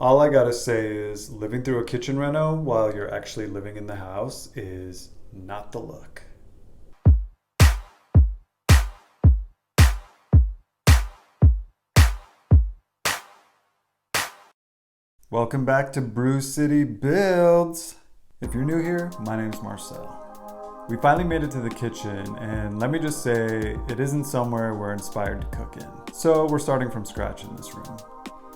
All I gotta say is living through a kitchen reno while you're actually living in the house is not the look. Welcome back to Brew City Builds. If you're new here, my name's Marcel. We finally made it to the kitchen, and let me just say, it isn't somewhere we're inspired to cook in. So we're starting from scratch in this room.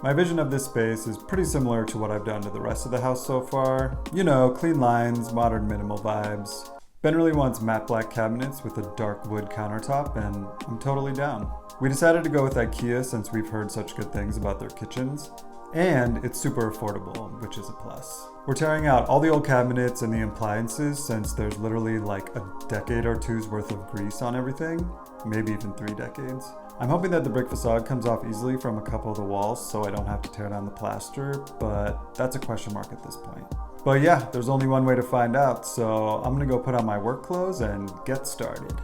My vision of this space is pretty similar to what I've done to the rest of the house so far. You know, clean lines, modern minimal vibes. Ben really wants matte black cabinets with a dark wood countertop, and I'm totally down. We decided to go with IKEA since we've heard such good things about their kitchens. And it's super affordable, which is a plus. We're tearing out all the old cabinets and the appliances since there's literally like a decade or two's worth of grease on everything, maybe even 3 decades. I'm hoping that the brick facade comes off easily from a couple of the walls so I don't have to tear down the plaster, but that's a question mark at this point. But yeah, there's only one way to find out, so I'm gonna go put on my work clothes and get started.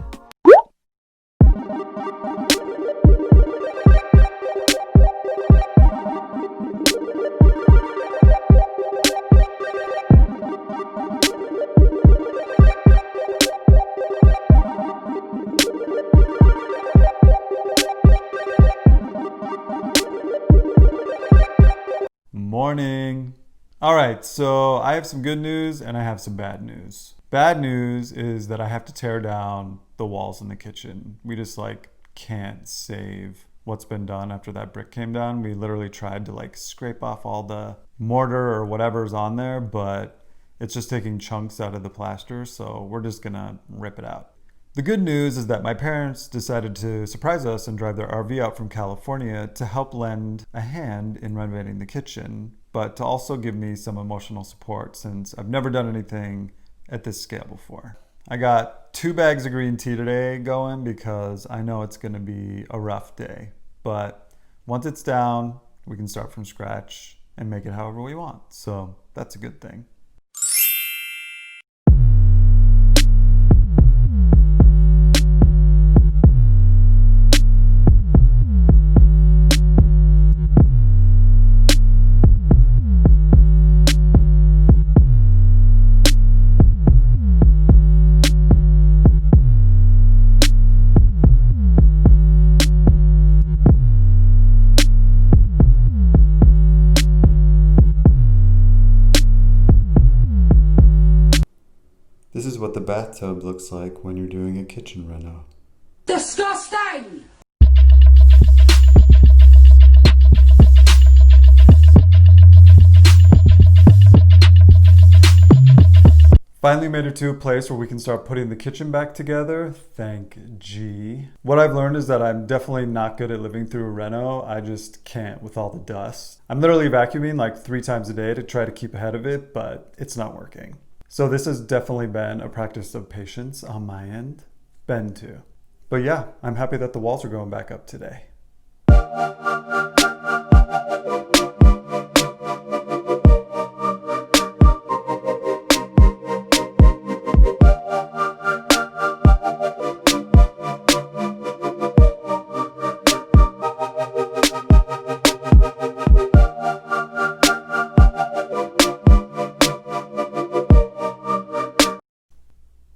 Morning. All right, so I have some good news and I have some bad news. Bad news is that I have to tear down the walls in the kitchen. We just can't save what's been done after that brick came down. We literally tried to scrape off all the mortar or whatever's on there, but it's just taking chunks out of the plaster, so we're just gonna rip it out. The good news is that my parents decided to surprise us and drive their RV out from California to help lend a hand in renovating the kitchen, but to also give me some emotional support since I've never done anything at this scale before. I got 2 bags of green tea today going because I know it's going to be a rough day, but once it's down, we can start from scratch and make it however we want. So that's a good thing. This is what the bathtub looks like when you're doing a kitchen reno. Disgusting! Finally made it to a place where we can start putting the kitchen back together. Thank G. What I've learned is that I'm definitely not good at living through a reno. I just can't with all the dust. I'm literally vacuuming 3 times a day to try to keep ahead of it, but it's not working. So this has definitely been a practice of patience on my end. Ben too. But yeah, I'm happy that the walls are going back up today.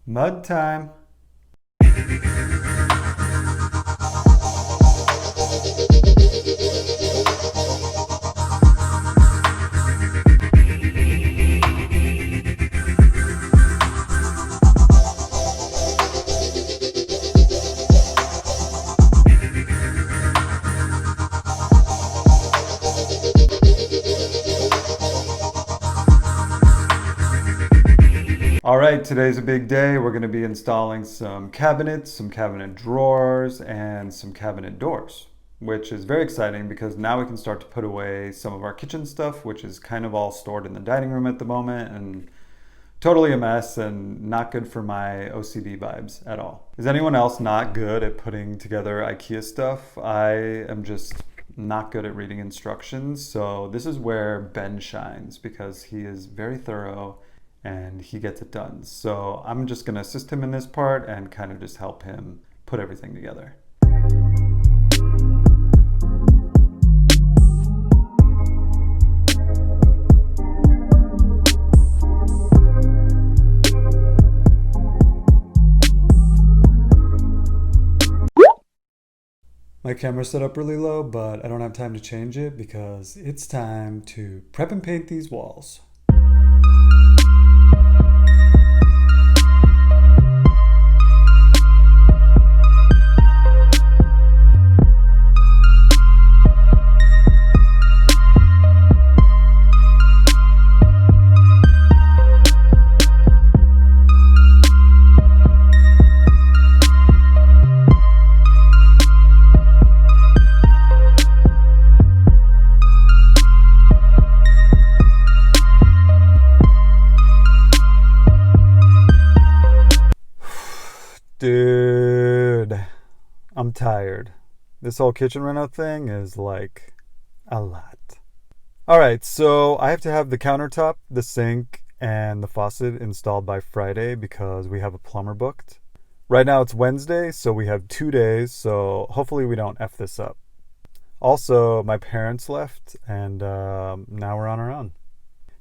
Mud time. All right, today's a big day. We're going to be installing some cabinets, some cabinet drawers, and some cabinet doors, which is very exciting because now we can start to put away some of our kitchen stuff, which is kind of all stored in the dining room at the moment and totally a mess and not good for my OCD vibes at all. Is anyone else not good at putting together IKEA stuff? I am just not good at reading instructions, so this is where Ben shines because he is very thorough and he gets it done. So I'm just gonna assist him in this part and kind of just help him put everything together. My camera's set up really low, but I don't have time to change it because it's time to prep and paint these walls. Dude, I'm tired. This whole kitchen reno thing is like a lot. Alright, so I have to have the countertop, the sink, and the faucet installed by Friday because we have a plumber booked. Right now it's Wednesday, so we have 2 days, so hopefully we don't F this up. Also, my parents left, and now we're on our own.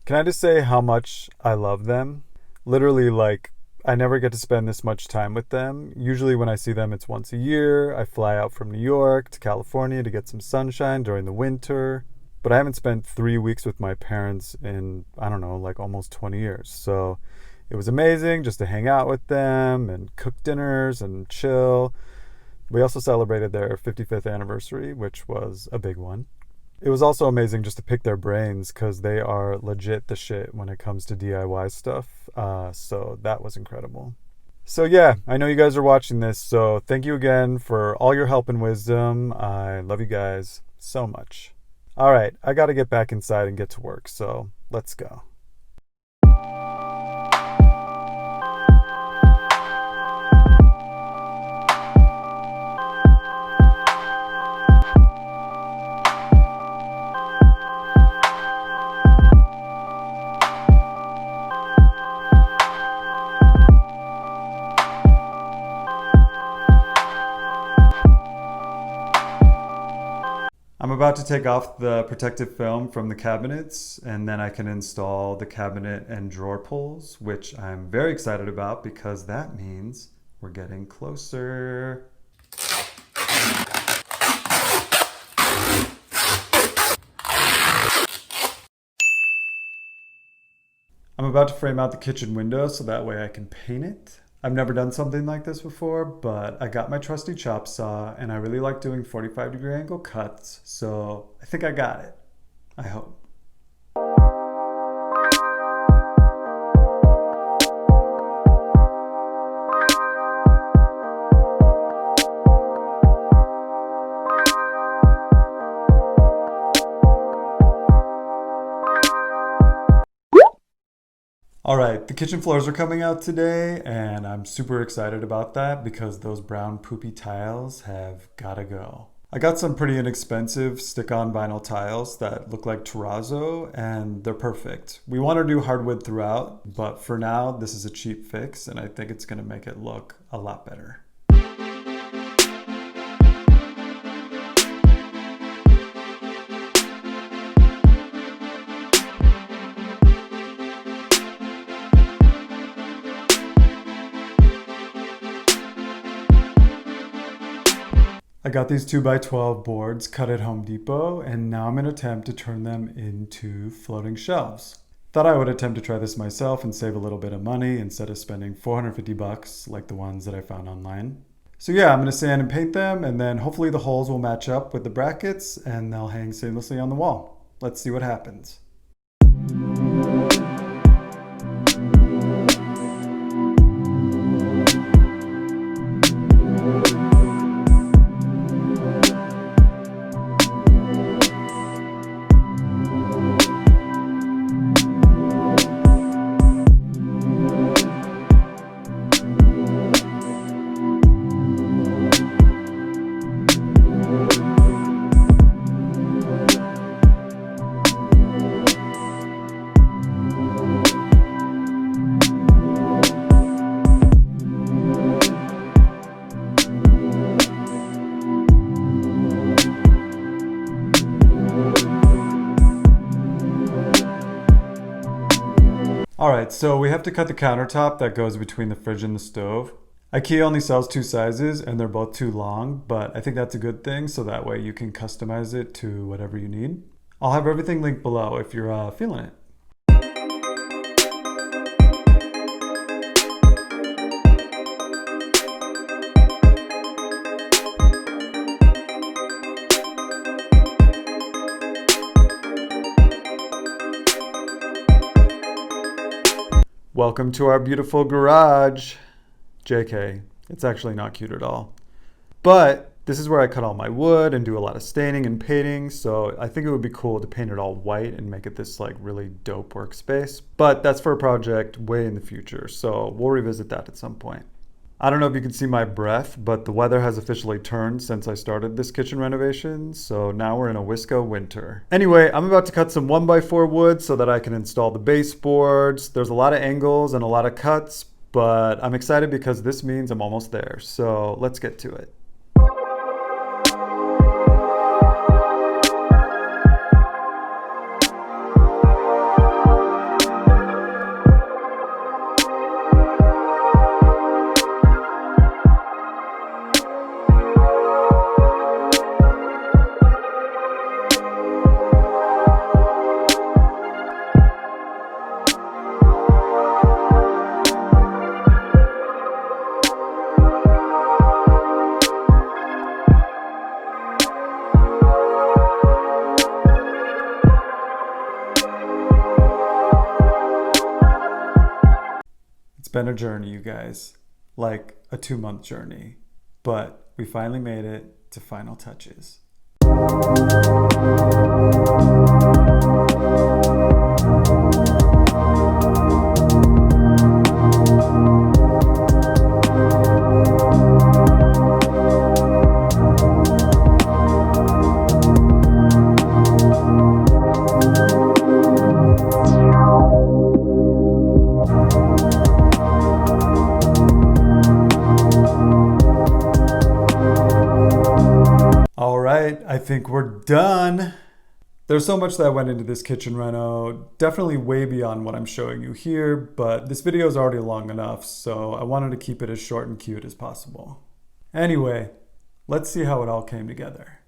Can I just say how much I love them? Literally, like, I never get to spend this much time with them. Usually when I see them, it's once a year. I fly out from New York to California to get some sunshine during the winter. But I haven't spent 3 weeks with my parents in, I don't know, like almost 20 years. So it was amazing just to hang out with them and cook dinners and chill. We also celebrated their 55th anniversary, which was a big one. It was also amazing just to pick their brains because they are legit the shit when it comes to DIY stuff. So that was incredible. So yeah, I know you guys are watching this, so thank you again for all your help and wisdom. I love you guys so much. All right, I got to get back inside and get to work, so let's go. I'm about to take off the protective film from the cabinets, and then I can install the cabinet and drawer pulls, which I'm very excited about because that means we're getting closer. I'm about to frame out the kitchen window so that way I can paint it. I've never done something like this before, but I got my trusty chop saw and I really like doing 45-degree angle cuts, so I think I got it. I hope. All right, the kitchen floors are coming out today, and I'm super excited about that because those brown poopy tiles have gotta go. I got some pretty inexpensive stick-on vinyl tiles that look like terrazzo, and they're perfect. We want to do hardwood throughout, but for now, this is a cheap fix, and I think it's gonna make it look a lot better. I got these 2x12 boards cut at Home Depot, and now I'm going to attempt to turn them into floating shelves. Thought I would attempt to try this myself and save a little bit of money instead of spending $450 like the ones that I found online. So yeah, I'm going to sand and paint them, and then hopefully the holes will match up with the brackets and they'll hang seamlessly on the wall. Let's see what happens. Alright, so we have to cut the countertop that goes between the fridge and the stove. IKEA only sells 2 sizes and they're both too long, but I think that's a good thing so that way you can customize it to whatever you need. I'll have everything linked below if you're feeling it. Welcome to our beautiful garage. JK, it's actually not cute at all. But this is where I cut all my wood and do a lot of staining and painting, so I think it would be cool to paint it all white and make it this like really dope workspace. But that's for a project way in the future, so we'll revisit that at some point. I don't know if you can see my breath, but the weather has officially turned since I started this kitchen renovation, so now we're in a Wisco winter. Anyway, I'm about to cut some 1x4 wood so that I can install the baseboards. There's a lot of angles and a lot of cuts, but I'm excited because this means I'm almost there, so let's get to it. It's been a journey, you guys, like a 2-month journey, but we finally made it to final touches. I think we're done. There's so much that went into this kitchen reno, definitely way beyond what I'm showing you here, but this video is already long enough, so I wanted to keep it as short and cute as possible. Anyway, let's see how it all came together.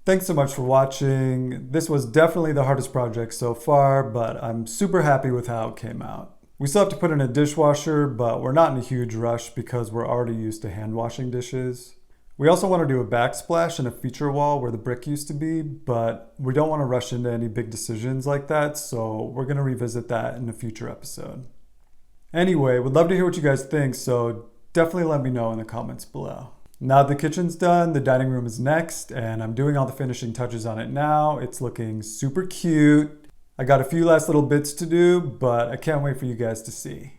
Thanks so much for watching. This was definitely the hardest project so far, but I'm super happy with how it came out. We still have to put in a dishwasher, but we're not in a huge rush because we're already used to hand washing dishes. We also want to do a backsplash and a feature wall where the brick used to be, but we don't want to rush into any big decisions like that, so we're going to revisit that in a future episode. Anyway, would love to hear what you guys think, so definitely let me know in the comments below. Now the kitchen's done, the dining room is next, and I'm doing all the finishing touches on it now. It's looking super cute. I got a few last little bits to do, but I can't wait for you guys to see.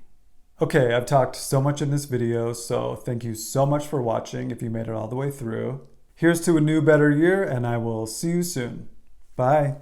Okay, I've talked so much in this video, so thank you so much for watching if you made it all the way through. Here's to a new, better year, and I will see you soon. Bye.